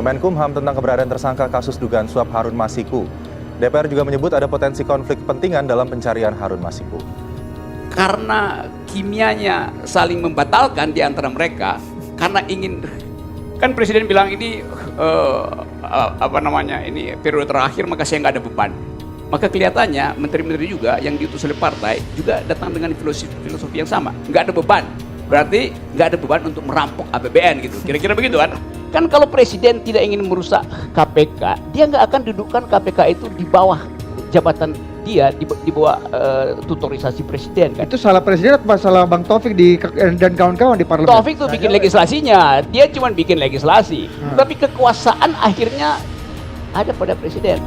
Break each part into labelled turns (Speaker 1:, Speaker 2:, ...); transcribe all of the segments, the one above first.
Speaker 1: Kemenkumham tentang keberadaan tersangka kasus dugaan suap Harun Masiku. DPR juga menyebut ada potensi konflik kepentingan dalam pencarian Harun Masiku.
Speaker 2: Karena kimianya saling membatalkan di antara mereka, karena ingin, kan Presiden bilang ini ini periode terakhir, maka saya nggak ada beban. Maka kelihatannya menteri-menteri juga yang diutus oleh partai juga datang dengan filosofi yang sama, nggak ada beban. Berarti nggak ada beban untuk merampok APBN gitu, kira-kira begitu kan? Kan kalau Presiden tidak ingin merusak KPK, dia nggak akan dudukkan KPK itu di bawah jabatan dia, di bawah tutorisasi Presiden kan?
Speaker 3: Itu salah Presiden atau salah Bang Taufik dan kawan-kawan di parlemen?
Speaker 2: Taufik tuh bikin legislasinya, dia cuma bikin legislasi, tapi kekuasaan akhirnya ada pada Presiden.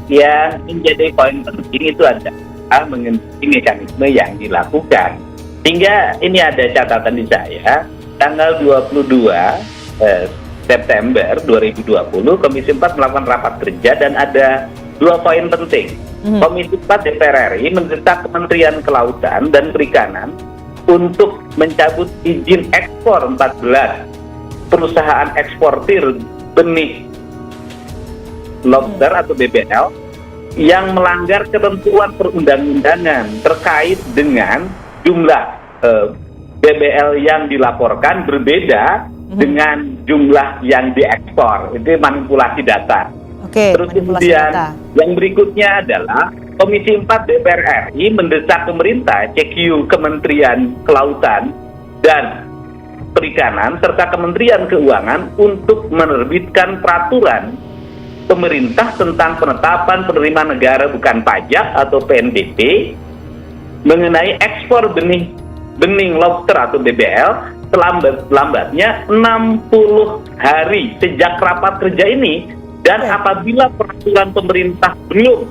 Speaker 4: Yang menjadi poin penting itu adalah mengenai mekanisme yang dilakukan. Hingga ini ada catatan di saya, tanggal 22 September 2020, Komisi 4 melakukan rapat kerja dan ada 2 poin penting. Komisi 4 DPR RI mendesak Kementerian Kelautan dan Perikanan untuk mencabut izin ekspor 14 perusahaan eksportir benih lobster atau BBL yang melanggar ketentuan perundang-undangan terkait dengan jumlah BBL yang dilaporkan berbeda dengan jumlah yang diekspor. Itu manipulasi data. Terus kemudian yang berikutnya adalah Komisi 4 DPR RI mendesak pemerintah, CQ Kementerian Kelautan dan Perikanan serta Kementerian Keuangan untuk menerbitkan peraturan pemerintah tentang penetapan penerimaan negara bukan pajak atau PNBP mengenai ekspor benih lobster atau BBL selambatnya 60 hari sejak rapat kerja ini, dan apabila peraturan pemerintah belum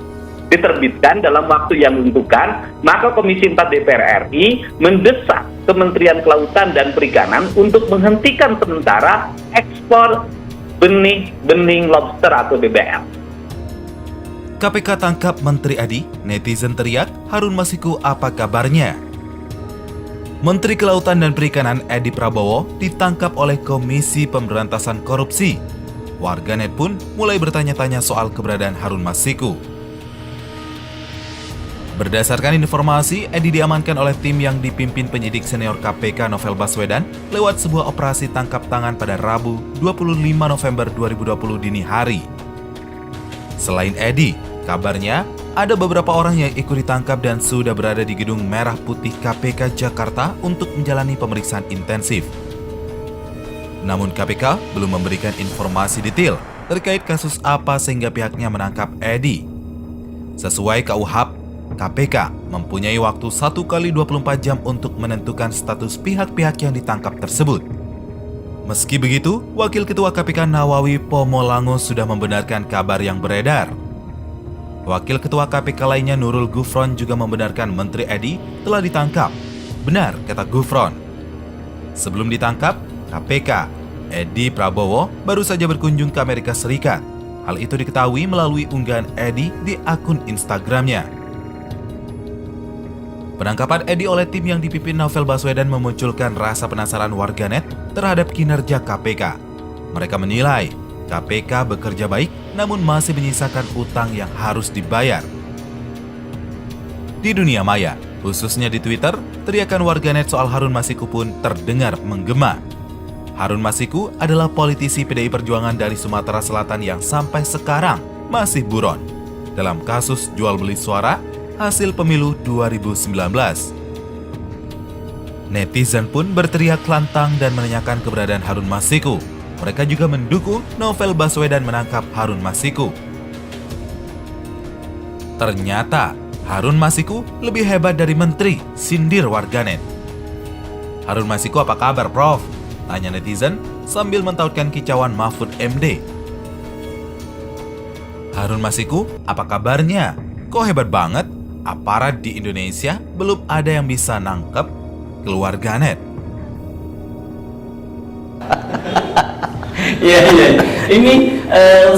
Speaker 4: diterbitkan dalam waktu yang ditentukan, maka Komisi 4 DPR RI mendesak Kementerian Kelautan dan Perikanan untuk menghentikan sementara ekspor benih lobster atau BBL.
Speaker 5: KPK tangkap Menteri Adi, netizen teriak, Harun Masiku apa kabarnya? Menteri Kelautan dan Perikanan Edi Prabowo ditangkap oleh Komisi Pemberantasan Korupsi. Warganet pun mulai bertanya-tanya soal keberadaan Harun Masiku. Berdasarkan informasi, Edi diamankan oleh tim yang dipimpin penyidik senior KPK Novel Baswedan lewat sebuah operasi tangkap tangan pada Rabu 25 November 2020 dini hari. Selain Edi, kabarnya ada beberapa orang yang ikut ditangkap dan sudah berada di Gedung Merah Putih KPK Jakarta untuk menjalani pemeriksaan intensif. Namun KPK belum memberikan informasi detail terkait kasus apa sehingga pihaknya menangkap Edi. Sesuai KUHP, KPK mempunyai waktu 1 kali 24 jam untuk menentukan status pihak-pihak yang ditangkap tersebut. Meski begitu, Wakil Ketua KPK Nawawi Pomolango sudah membenarkan kabar yang beredar. Wakil Ketua KPK lainnya Nurul Gufron juga membenarkan Menteri Edi telah ditangkap. Benar, kata Gufron. Sebelum ditangkap, KPK, Edi Prabowo baru saja berkunjung ke Amerika Serikat. Hal itu diketahui melalui unggahan Edi di akun Instagramnya. Penangkapan Edi oleh tim yang dipimpin Novel Baswedan memunculkan rasa penasaran warganet terhadap kinerja KPK. Mereka menilai KPK bekerja baik namun masih menyisakan utang yang harus dibayar. Di dunia maya, khususnya di Twitter, teriakan warganet soal Harun Masiku pun terdengar menggema. Harun Masiku adalah politisi PDI Perjuangan dari Sumatera Selatan yang sampai sekarang masih buron dalam kasus jual beli suara hasil pemilu 2019. Netizen pun berteriak lantang dan menanyakan keberadaan Harun Masiku. Mereka juga mendukung Novel Baswedan menangkap Harun Masiku. Ternyata Harun Masiku lebih hebat dari menteri, sindir warganet. Harun Masiku apa kabar, Prof? Tanya netizen sambil mentautkan kicauan Mahfud MD. Harun Masiku apa kabarnya? Kok hebat banget? Aparat di Indonesia belum ada yang bisa nangkep, keluar ganet.
Speaker 6: Iya. Ini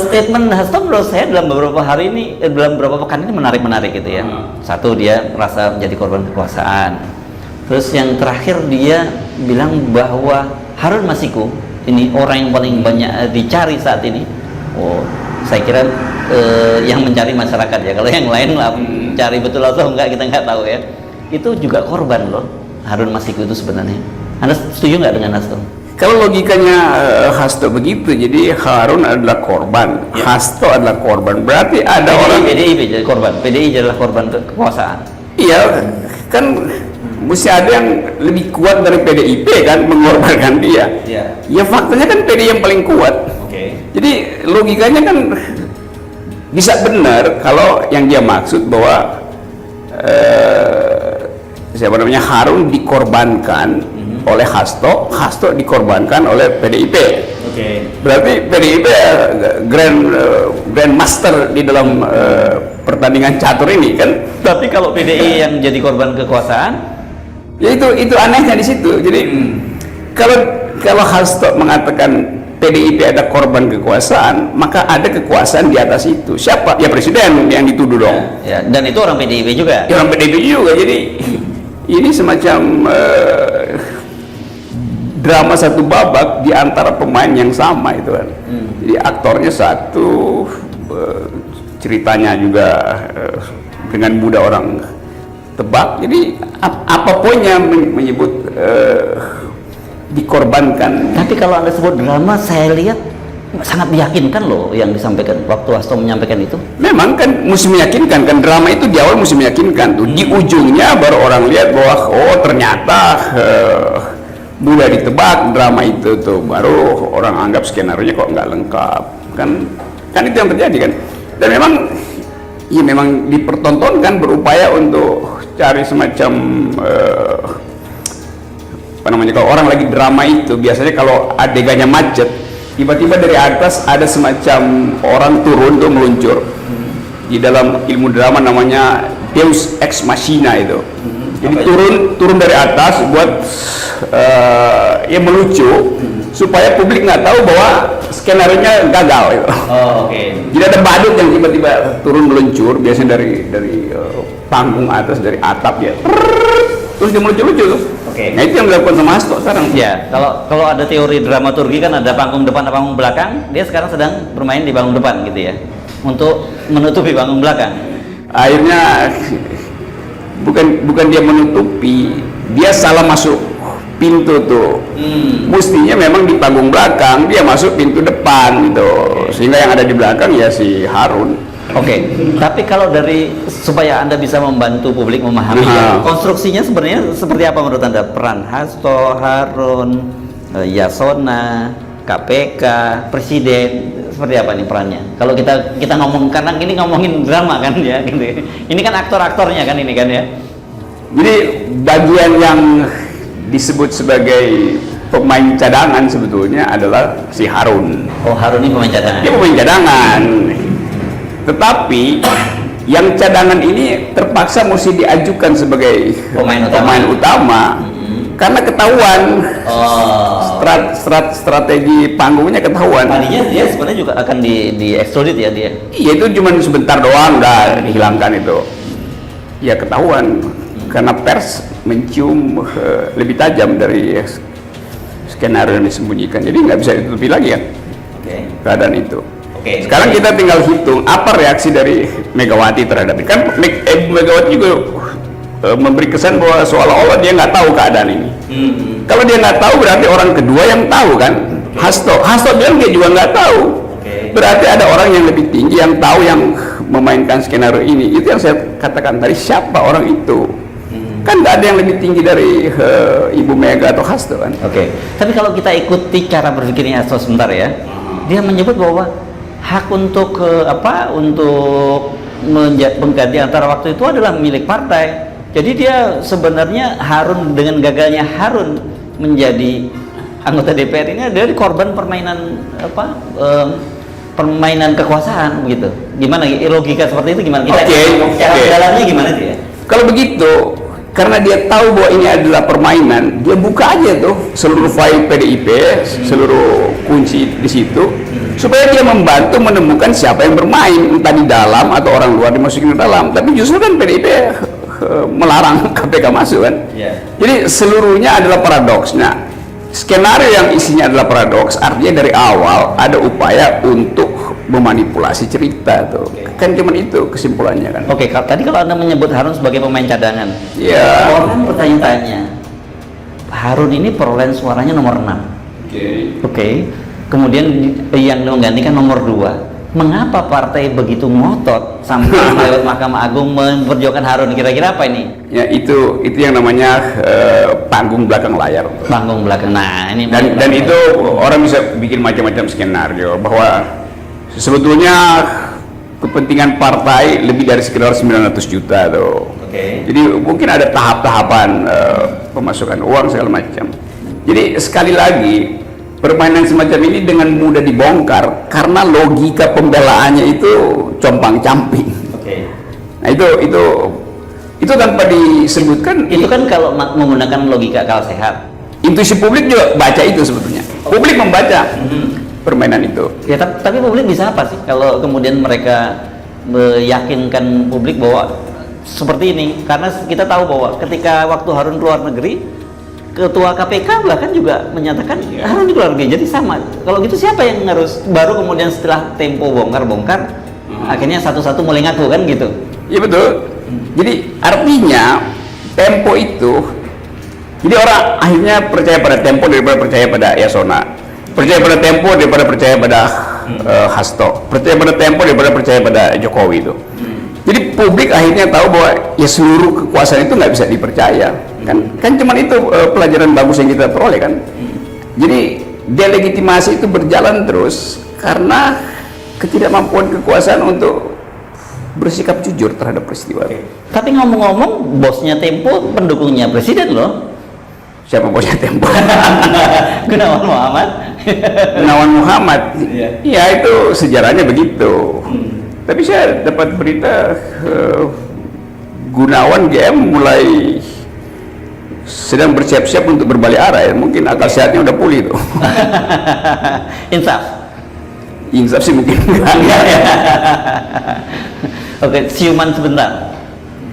Speaker 6: statement Hasto menurut saya dalam beberapa hari ini, dalam beberapa pekan ini menarik gitu ya. Satu, dia merasa menjadi korban kekuasaan. Terus yang terakhir, dia bilang bahwa Harun Masiku ini orang yang paling banyak dicari saat ini. Oh, saya kira yang mencari masyarakat ya. Kalau yang lain lah cari betul atau enggak kita nggak tahu ya. Itu juga korban loh Harun Masiku itu sebenarnya. Anda setuju nggak dengan Hasto?
Speaker 2: Kalau logikanya Hasto begitu, jadi Harun adalah korban, Hasto adalah korban. Berarti ada orang
Speaker 6: PDIP jadi korban, PDI adalah korban kekuasaan.
Speaker 2: Iya, kan mesti ada yang lebih kuat dari PDIP kan mengorbankan dia.
Speaker 6: Iya.
Speaker 2: Ya faktanya kan PDI yang paling kuat.
Speaker 6: Oke.
Speaker 2: Jadi logikanya kan bisa benar kalau yang dia maksud bahwa siapa namanya Harun dikorbankan oleh Hasto, Hasto dikorbankan oleh PDIP.
Speaker 6: Oke.
Speaker 2: Berarti PDIP grand master di dalam pertandingan catur ini kan.
Speaker 6: Tapi kalau PDI yang jadi korban kekuasaan,
Speaker 2: Ya itu anehnya di situ. Jadi kalau Hasto mengatakan PDIP ada korban kekuasaan, maka ada kekuasaan di atas itu. Siapa? Ya presiden yang dituduh dong.
Speaker 6: ya, dan itu orang PDIP juga.
Speaker 2: Ya orang PDIP juga. Jadi ini semacam drama satu babak di antara pemain yang sama itu kan. Jadi aktornya satu, ceritanya juga dengan mudah orang tebak. Jadi apapun yang menyebut dikorbankan.
Speaker 6: Tapi kalau Anda sebut drama, saya lihat sangat meyakinkan loh yang disampaikan waktu Hasto menyampaikan itu.
Speaker 2: Memang kan mesti meyakinkan kan, drama itu di awal mesti meyakinkan tuh. Di ujungnya baru orang lihat bahwa oh ternyata mudah ditebak drama itu tuh, baru orang anggap skenario kok nggak lengkap kan itu yang terjadi kan. Dan memang dipertontonkan berupaya untuk cari semacam apa namanya, kalau orang lagi drama itu biasanya kalau adegannya macet tiba-tiba dari atas ada semacam orang turun tuh meluncur. Di dalam ilmu drama namanya Deus ex machina itu. Jadi turun dari atas buat ya melucu supaya publik nggak tahu bahwa skenario-nya gagal gitu.
Speaker 6: Oh, oke.
Speaker 2: Jadi ada badut yang tiba-tiba turun meluncur biasanya dari panggung atas, dari atap ya. Terus dia melucu-lucu tuh.
Speaker 6: Oke.
Speaker 2: Nah itu yang dilakukan sama Hasto sekarang.
Speaker 6: Ya, kalau ada teori dramaturgi kan ada panggung depan, ada panggung belakang. Dia sekarang sedang bermain di panggung depan gitu ya, untuk menutupi panggung belakang.
Speaker 2: Akhirnya bukan dia menutupi, dia salah masuk pintu tuh. Mestinya memang di panggung belakang, dia masuk pintu depan gitu. Sehingga yang ada di belakang ya si Harun.
Speaker 6: Oke, tapi kalau supaya Anda bisa membantu publik memahami ya, konstruksinya sebenarnya seperti apa menurut Anda? Peran Hasto, Harun, Yasona, KPK, Presiden, seperti apa nih perannya? Kalau kita ngomong, karena ini ngomongin drama kan ya, gitu. Ini kan aktor-aktornya kan ini kan ya.
Speaker 2: Jadi bagian yang disebut sebagai pemain cadangan sebetulnya adalah si Harun.
Speaker 6: Oh, Harun ini pemain cadangan.
Speaker 2: Dia pemain cadangan. Tetapi yang cadangan ini terpaksa mesti diajukan sebagai pemain utama. Karena ketahuan.
Speaker 6: Oh.
Speaker 2: Strategi panggungnya ketahuan.
Speaker 6: Tadinya dia sebenarnya juga akan di-extradite ya dia.
Speaker 2: Iya, itu cuma sebentar doang udah dihilangkan itu. Ya ketahuan karena pers mencium lebih tajam dari skenario yang disembunyikan. Jadi nggak bisa ditutupi lagi kan. Keadaan itu. Sekarang kita tinggal hitung apa reaksi dari Megawati terhadap ini. Kan Megawati juga memberi kesan bahwa seolah-olah dia nggak tahu keadaan ini. Kalau dia nggak tahu berarti orang kedua yang tahu kan. Hasto bilang dia juga nggak tahu. Berarti ada orang yang lebih tinggi yang tahu, yang memainkan skenario ini. Itu yang saya katakan tadi, siapa orang itu? Kan nggak ada yang lebih tinggi dari Ibu Mega atau Hasto kan.
Speaker 6: Tapi kalau kita ikuti cara berpikirnya Hasto sebentar ya, dia menyebut bahwa hak untuk untuk mengganti antara waktu itu adalah milik partai. Jadi dia sebenarnya Harun, dengan gagalnya Harun menjadi anggota DPR ini adalah korban permainan permainan kekuasaan begitu. Gimana logika seperti itu gimana? Cara dalamnya gimana dia?
Speaker 2: Kalau begitu, karena dia tahu bahwa ini adalah permainan, dia buka aja tuh seluruh file PDIP, seluruh kunci di situ, supaya dia membantu menemukan siapa yang bermain, entah di dalam atau orang luar dimasukin ke dalam. Tapi justru kan PDIP melarang KPK masuk kan. Jadi seluruhnya adalah paradoks. Nah, skenario yang isinya adalah paradoks, artinya dari awal ada upaya untuk memanipulasi cerita tuh. Kan cuman itu kesimpulannya kan.
Speaker 6: Oke, tadi kalau Anda menyebut Harun sebagai pemain cadangan,
Speaker 2: Iya.
Speaker 6: orang bertanya-tanya, Harun ini perolehan suaranya nomor 6. Oke. Kemudian yang menggantikan nomor 2. Mengapa partai begitu ngotot sampai lewat Mahkamah Agung memperjuangkan Harun? Kira-kira apa ini?
Speaker 2: Ya itu yang namanya panggung belakang layar.
Speaker 6: Panggung belakang. Nah, ini
Speaker 2: Dan itu orang bisa bikin macam-macam skenario bahwa sebetulnya kepentingan partai lebih dari sekedar 900 juta tuh. Jadi mungkin ada tahap-tahapan pemasukan uang segala macam. Jadi sekali lagi permainan semacam ini dengan mudah dibongkar karena logika pembelaannya itu compang-camping. Nah itu tanpa disebutkan.
Speaker 6: Itu kan kalau menggunakan logika akal sehat.
Speaker 2: Intuisi publik juga baca itu sebetulnya. Publik membaca permainan itu.
Speaker 6: Ya, tapi publik bisa apa sih kalau kemudian mereka meyakinkan publik bahwa seperti ini? Karena kita tahu bahwa ketika waktu Harun keluar negeri, Ketua KPK bahkan juga menyatakan Harun di keluar negeri, jadi sama. Kalau gitu siapa yang harus baru kemudian setelah Tempo bongkar akhirnya satu-satu mulai ngaku kan gitu?
Speaker 2: Iya betul. Jadi artinya Tempo itu, jadi orang akhirnya percaya pada Tempo daripada percaya pada Yasona, percaya pada Tempo daripada percaya pada Hasto, percaya pada Tempo daripada percaya pada Jokowi itu. Jadi publik akhirnya tahu bahwa ya seluruh kekuasaan itu nggak bisa dipercaya. Kan cuman itu pelajaran bagus yang kita peroleh kan. Jadi delegitimasi itu berjalan terus karena ketidakmampuan kekuasaan untuk bersikap jujur terhadap peristiwa.
Speaker 6: Tapi ngomong-ngomong, bosnya Tempo pendukungnya presiden loh.
Speaker 2: Siapa bosnya Tempo?
Speaker 6: Gunawan Muhammad.
Speaker 2: Gunawan Muhammad. Iya itu sejarahnya begitu. Tapi saya dapat berita Gunawan GM mulai sedang bersiap-siap untuk berbalik arah ya. Mungkin akal sehatnya udah pulih tuh. Insaf sih mungkin enggak.
Speaker 6: Oke, siuman sebentar.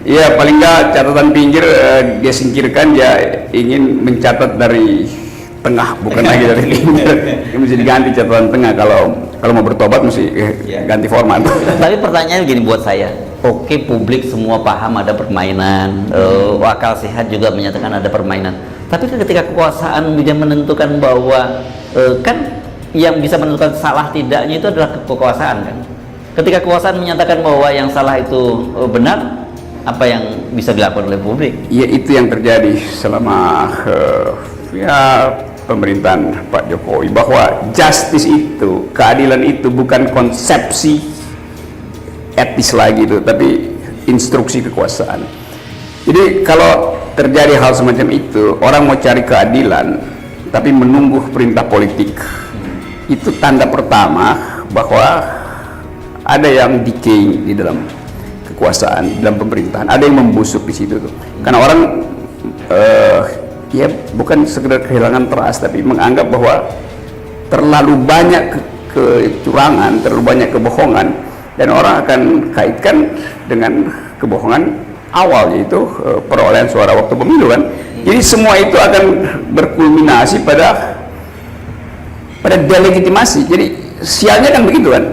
Speaker 2: Iya, paling nggak catatan pinggir dia singkirkan, dia ingin mencatat dari tengah, bukan lagi dari pinggir. Mesti diganti catatan tengah kalau mau bertobat mesti ganti format.
Speaker 6: Tapi pertanyaan gini buat saya. Oke, publik semua paham ada permainan, akal sehat juga menyatakan ada permainan. Tapi ketika kekuasaan bisa menentukan bahwa kan yang bisa menentukan salah tidaknya itu adalah kekuasaan kan. Ketika kekuasaan menyatakan bahwa yang salah itu benar, apa yang bisa dilakukan oleh publik?
Speaker 2: Ya itu yang terjadi selama pemerintahan Pak Jokowi, bahwa justice itu, keadilan itu bukan konsepsi etis lagi itu, tapi instruksi kekuasaan. Jadi kalau terjadi hal semacam itu, orang mau cari keadilan tapi menunggu perintah politik, itu tanda pertama bahwa ada yang decaying di dalam kekuasaan, dalam pemerintahan, ada yang membusuk di situ tuh. Karena orang ya bukan sekedar kehilangan trust, tapi menganggap bahwa terlalu banyak kecurangan, terlalu banyak kebohongan, dan orang akan kaitkan dengan kebohongan awal, yaitu perolehan suara waktu pemilu kan. Jadi semua itu akan berkulminasi pada delegitimasi. Jadi sialnya kan begitu kan.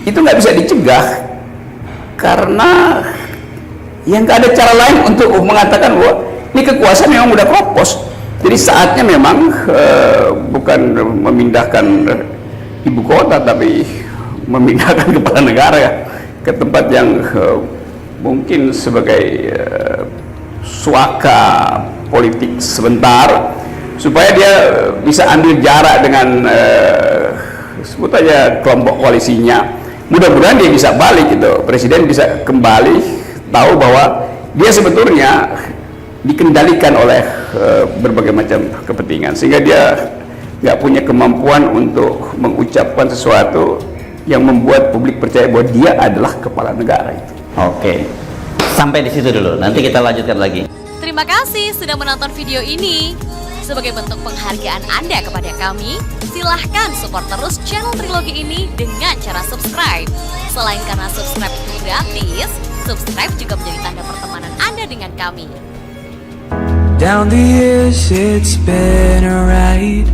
Speaker 2: Itu nggak bisa dicegah karena yang nggak ada cara lain untuk mengatakan bahwa ini kekuasaan memang udah kropos. Jadi saatnya memang bukan memindahkan ibu kota, tapi memindahkan kepala negara ya ke tempat yang mungkin sebagai suaka politik sebentar, supaya dia bisa ambil jarak dengan sebut aja kelompok koalisinya. Mudah-mudahan dia bisa balik gitu, presiden bisa kembali tahu bahwa dia sebetulnya dikendalikan oleh berbagai macam kepentingan, sehingga dia nggak punya kemampuan untuk mengucapkan sesuatu yang membuat publik percaya bahwa dia adalah kepala negara itu.
Speaker 6: Oke, sampai di situ dulu, nanti kita lanjutkan lagi.
Speaker 7: Terima kasih sudah menonton video ini. Sebagai bentuk penghargaan Anda kepada kami, silahkan support terus channel Trilogi ini dengan cara subscribe. Selain karena subscribe itu gratis, subscribe juga menjadi tanda pertemanan Anda dengan kami.
Speaker 8: Down the years it's been a ride,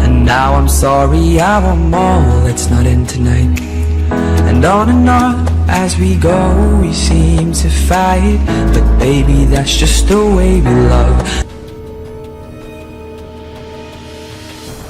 Speaker 8: and now I'm sorry I want more, let's not end tonight. And on as we go we seem to fight, but baby that's just the way we love.